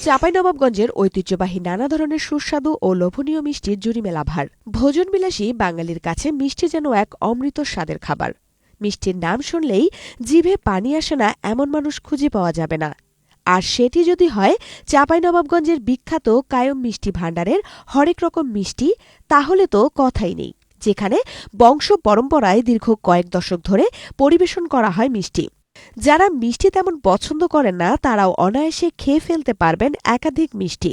চাঁপাইনবাবগঞ্জের ঐতিহ্যবাহী নানা ধরনের সুস্বাদু ও লোভনীয় মিষ্টির জুড়ি মেলা ভার। ভোজনবিলাসী বাঙালির কাছে মিষ্টি যেন এক অমৃত স্বাদের খাবার। মিষ্টির নাম শুনলেই জিভে পানি আসে না এমন মানুষ খুঁজে পাওয়া যাবে না। আর সেটি যদি হয় চাঁপাইনবাবগঞ্জের বিখ্যাত কায়ম মিষ্টি ভাণ্ডারের হরেক রকম মিষ্টি, তাহলে তো কথাই নেই, যেখানে বংশ পরম্পরায় দীর্ঘ কয়েক দশক ধরে পরিবেশন করা হয় মিষ্টি। যারা মিষ্টি তেমন পছন্দ করেন না তারাও অনায়াসে খেয়ে ফেলতে পারবেন একাধিক মিষ্টি।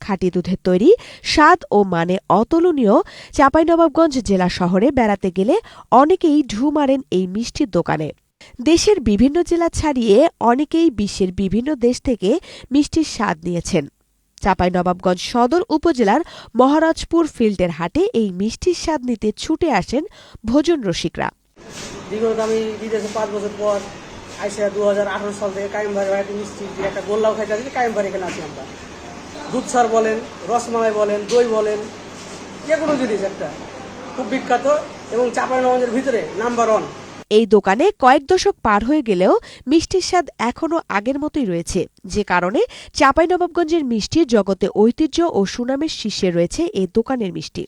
খাঁটি দুধের তৈরি, স্বাদ ও মানে অতুলনীয় চাঁপাইনবাবগঞ্জ জেলা শহরে বেড়াতে গেলে অনেকেই ঢু মারেন এই মিষ্টির দোকানে। দেশের বিভিন্ন জেলা ছাড়িয়ে অনেকেই বিশ্বের বিভিন্ন দেশ থেকে মিষ্টির স্বাদ নিয়েছেন। চাঁপাইনবাবগঞ্জ সদর উপজেলার মহারাজপুর ফিল্ডের হাটে এই মিষ্টির স্বাদ নিতে ছুটে আসেন ভোজন রসিকরা। বিগত আমি বিদেশে 5 বছর পর আইসা 2018 সাল থেকে কায়েমবাড়ি ভাইটি মিষ্টি একটা গোল্লাও খাইতে আসি। কায়েমবাড়ি এখানে আছি আমরা। দুধসার বলেন, রসমালাই বলেন, দই বলেন, যে কোনো জিনিস একটা খুব বিখ্যাত এবং চাঁপাইনবাবগঞ্জের ভিতরে নাম্বার 1। এই দোকানে কয়েক দশক পার হয়ে গেলেও মিষ্টির স্বাদ এখনও আগের মতোই রয়েছে, যে কারণে চাঁপাইনবাবগঞ্জের মিষ্টির জগতে ঐতিহ্য ও সুনামের শীর্ষে রয়েছে এই দোকানের মিষ্টি।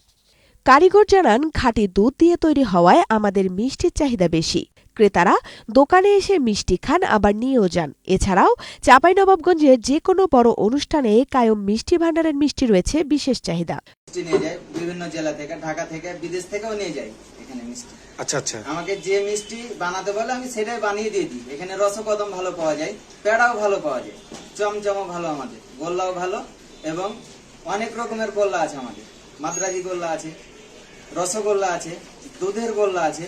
কারিগর জানান, খাঁটি দুধ দিয়ে তৈরি হওয়ায় আমাদের মিষ্টির চাহিদা বেশি। ক্রেতারা দোকানে এসে মিষ্টি খান, আবার নিয়েও যান। এছাড়াও চাঁপাইনবাবগঞ্জের যে কোনো বড় অনুষ্ঠানে কায়ম মিষ্টি ভাণ্ডারের মিষ্টি রয়েছে বিশেষ চাহিদা। মিষ্টি নিয়ে যায় বিভিন্ন জেলা থেকে, ঢাকা থেকে, বিদেশ থেকেও নিয়ে যায় এখানে মিষ্টি। আচ্ছা আচ্ছা, আমাকে যে মিষ্টি বানাতে বলে আমি সেটাই বানিয়ে দিয়ে দিই। এখানে রসকদম ভালো পাওয়া যায়, পেড়াও ভালো পাওয়া যায়, চমচমও ভালো, আমাদের গোল্লাও ভালো এবং অনেক রকমের গোল্লা আছে আমাদের। মাদ্রাজি গোল্লা আছে, রসগোল্লা আছে, দুধের গোল্লা আছে,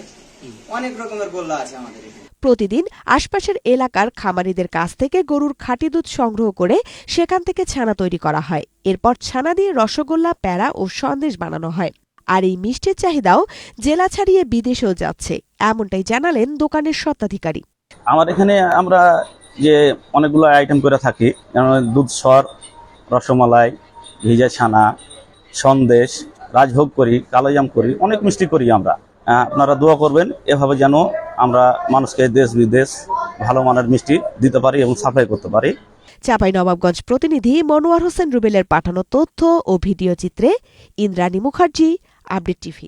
অনেক রকমের গোল্লা আছে আমাদের এখানে। প্রতিদিন আশপাশের এলাকার খামারিদের কাছ থেকে গরুর খাঁটি দুধ সংগ্রহ করে সেখান থেকে ছানা তৈরি করা হয়। এরপর ছানা দিয়ে রসগোল্লা, প্যাড়া ও সন্দেশ বানানো হয়। আর এই মিষ্টির চাহিদাও জেলা ছাড়িয়ে বিদেশেও যাচ্ছে, এমনটাই জানালেন দোকানের স্বত্বাধিকারী। আমার এখানে আমরা যে অনেকগুলো আইটেম করে থাকি, যেমন দুধ সর, রসমালাই, ভিজা ছানা, সন্দেশ, রাজভোগ করি, কালোজাম করি, অনেক মিষ্টি করি আমরা। আপনারা দোয়া করবেন এভাবে যেন আমরা মানুষকে দেশ বিদেশ ভালো মানের মিষ্টি দিতে পারি এবং সাপ্লাই করতে পারি। চাঁপাইনবাবগঞ্জ প্রতিনিধি মনোয়ার হোসেন রুবেলের পাঠানো তথ্য ও ভিডিও চিত্রে ইন্দ্রাণী মুখার্জি, আপডেট টিভি।